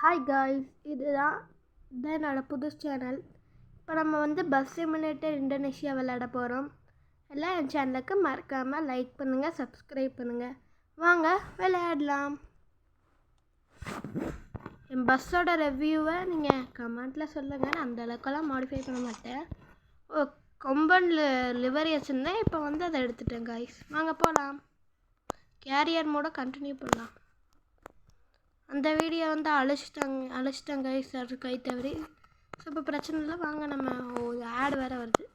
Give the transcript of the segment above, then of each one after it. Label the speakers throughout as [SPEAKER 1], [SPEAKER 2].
[SPEAKER 1] Hi guys, இதுதான் என்னோடய புது சேனல். இப்போ நம்ம பஸ் சிமுலேட்டர் இந்தோனேஷியா விளையாட போகிறோம். எல்லாம் என் சேனலுக்கு மறக்காமல் லைக் பண்ணுங்கள், சப்ஸ்கிரைப் பண்ணுங்கள். வாங்க விளையாடலாம். என் பஸ்ஸோட ரிவ்யூவை நீங்கள் கமெண்ட்டில் சொல்லுங்கள். நான் அந்தளவுக்கெல்லாம் மாடிஃபை பண்ண மாட்டேன். கொம்பன் லிவரி வச்சுருந்தேன், இப்போ அதை எடுத்துட்டேன் காய்ஸ். வாங்க போகலாம். கேரியர் மோட கண்டினியூ பண்ணலாம். அந்த வீடியோ அழைச்சிட்டாங்க கைஸ், அது கை தவறி. ஸோ இப்போ பிரச்சனை இல்லை, வாங்க நம்ம ஆட் வேறு வருது.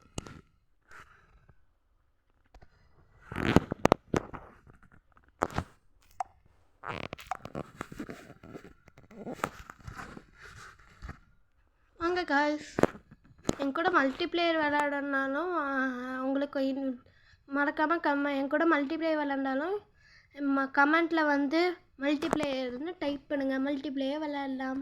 [SPEAKER 1] வாங்க கைஸ், என் கூட மல்டிப்ளேயர் விளையாடனாலும் உங்களுக்கு மறக்காமல் என் கூட மல்டிப்ளேயர் விளையாண்டாலும் கமெண்ட்டில் மல்டிப்ளேயர்னு டைப் பண்ணுங்கள். மல்டிப்ளேயர் விளையாடலாம்.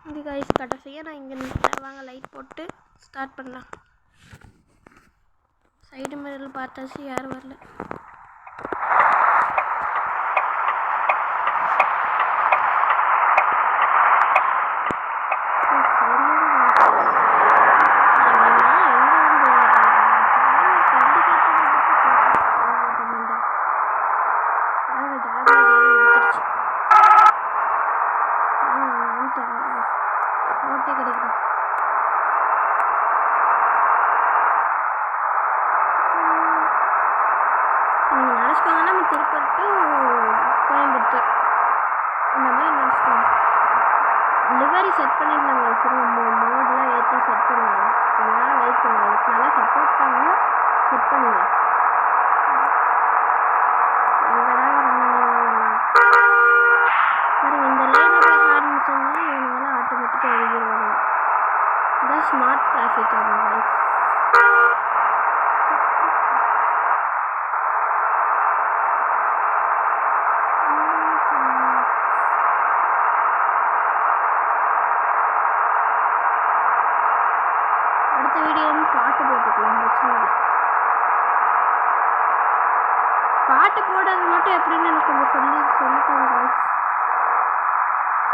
[SPEAKER 1] இங்கே கைஸ் கடைசியாக நான் இங்கே நிற்கிறேன். வாங்க லைட் போட்டு ஸ்டார்ட் பண்ணலாம். சைடு மிரரில் பார்த்தாச்சு, யாரும் வரல. நீங்கள் நினச்சிக்கோங்கன்னா நம்ம திருப்பூர் டு கோயம்புத்தூர் இந்த மாதிரி நினச்சிக்கோங்க. லிவரி செட் பண்ணிடலாங்க. சரி, மோடெலாம் ஏற்றி செட் பண்ணலாம். கொஞ்ச நேரம் வெயிட் பண்ணுங்கள். அதுக்கு நல்லா சப்போர்ட் தாங்க, செட் பண்ணிடலாம். எங்கடா வரணுங்க பாருங்கள், இந்த லைனில் போய் ஆரம்பிச்சோம்னா இவங்கெல்லாம் ஆட்டோமேட்டிக்காக எழுதிடுவாங்க. இதான் ஸ்மார்ட் டிராஃபிக் ஆகும் கைஸ். அடுத்த வீடியோ பாட்டு போட்டுக்கலாம், பிரச்சனை இல்லை. பாட்டு போடுறது மட்டும் எப்படின்னு எனக்கு கொஞ்சம் சொல்லித்தாங்க காய்ஸ்.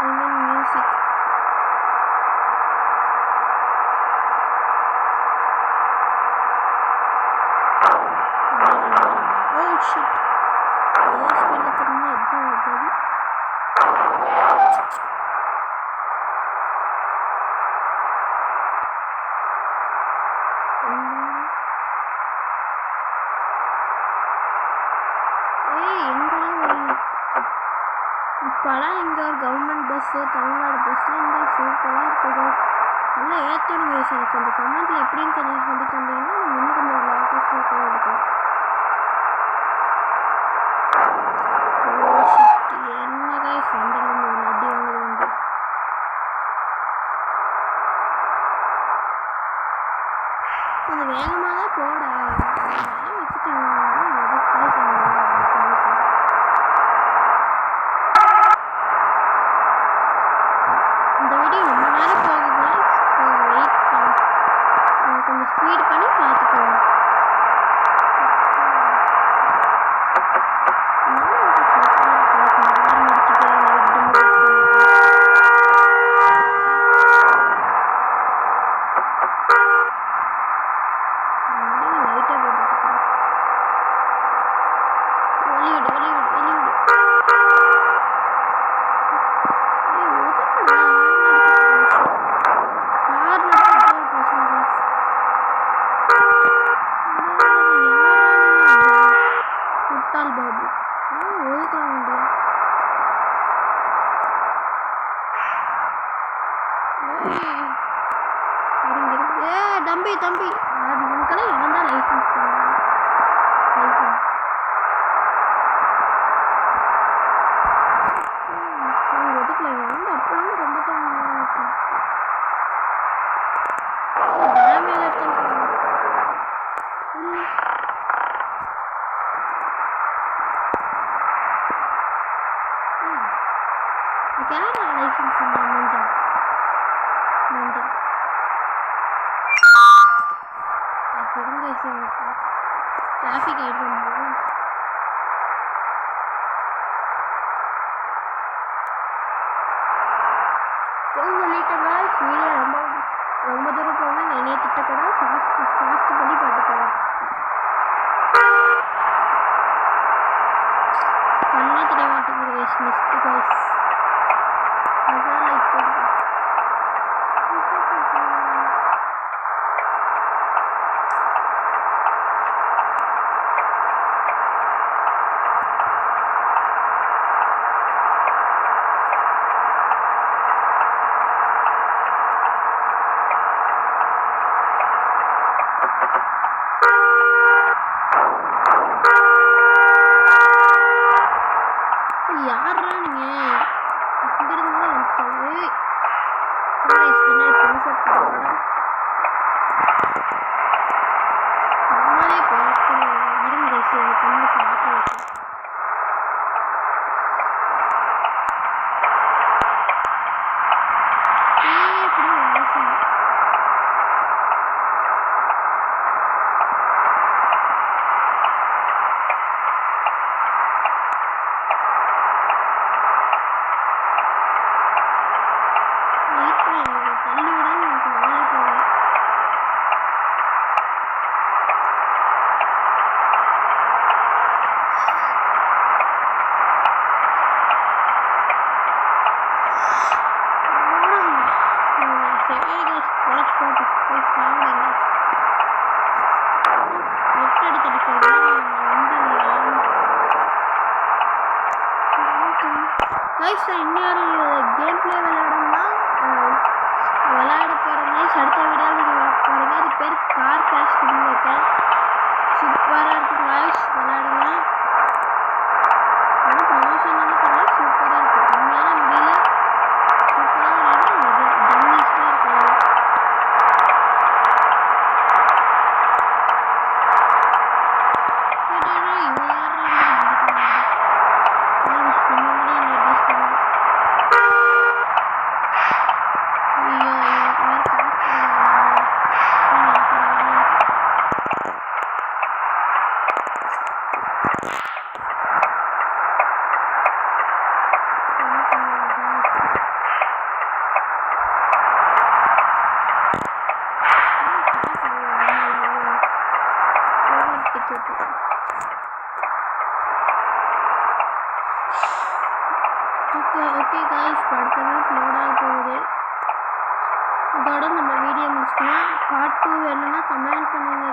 [SPEAKER 1] ஐ மீன் மியூசிக். ஓ ஷிட், ஸ்பீடில் திரும்ப எதுவும் இருக்காது. இப்போலாம் இங்கே ஒரு கவர்மெண்ட் பஸ்ஸு, தமிழ்நாடு பஸ்ஸில் இந்த சூப்பராக இருக்குது. நல்லா ஏற்றணும் கைஸ். எனக்கு கொஞ்சம் கமெண்ட்டில் எப்படின்னு கொஞ்சம் சொல்லி தந்தீங்கன்னா நம்ம இன்னும் கொஞ்சம் விளாக்கு சூப்பராக எடுக்கலாம். என்ன கைஸ், ஃப்ரெண்டில் இருந்து அடி வாங்குது வண்டி. கொஞ்சம் வேகமாக தான் போட வச்சுட்டீங்க. எதுக்கு இந்த வீடியோ ரொம்ப நேரம் போகுது. வெயிட் பண்ணி கொஞ்சம் ஸ்பீட் பண்ணி பார்த்துக்கோங்க. தம்பி உனக்கெல்லாம் இவன் தான் லைசன்ஸ் தந்தாங்க. லைசன்ஸ் நாங்கள் ஒதுக்கல. இவன் அப்போலாம் ரொம்ப நேரம் இருக்கும். டேமேஜ் எடுத்து இல்லை. கேமரா லைசன்ஸ் மென்டல் மென்டல் விடுங்க டிராஃபிக் ஆகிட்டு சொல்லிட்டேங்க. வீடியோ ரொம்ப தூரம் போங்க. என்னைய திட்டக்கூட ஃபாஸ்ட் பண்ணி பாட்டுக்கோங்க. கண்ணே தெரிய மாட்டேங்குது கைஸ். Missed guys. அதான் லைக் பண்ணுங்க. யாரா நீங்க இங்கிருந்து வந்துட்டாலே பின்னாடி புதுசாக போட நம்மளே பேசணும். இருங்க சரி பண்ணி பார்க்க எப்படி வாசம் தள்ளி விட எனக்கு நாளே போவேன். சரி பொழைச்சி போட்டு போய் சாப்பிடுங்க. 8 அடி தடிக்கிறேன் கைஸ். இன்னொரு கேம் பிளே விளையாடணும்னா விளையாட போகிறேன் கைஸ். அடுத்த வீடியோவில் நீங்கள் பாருங்கள். அது பேர் கார் கிராஷ் சிமுலேட்டர். சூப்பராக இருக்குது கைஸ். விளையாடுங்க. ஆனால் ப்ரமோஷன் வந்து பண்ணல. சூப்பராக இருக்குது. கம்மியான முடியல சூப்பராக விளையாடுங்க. டம்மிஸ்டாக இருக்காது. ஓகே கைஸ், அடுத்தது லோட் ஆக போகுது. இதோட நம்ம வீடியோ முடிச்சுக்கலாம். பார்ட் 2 வேணும்னா கமெண்ட் பண்ணுங்க.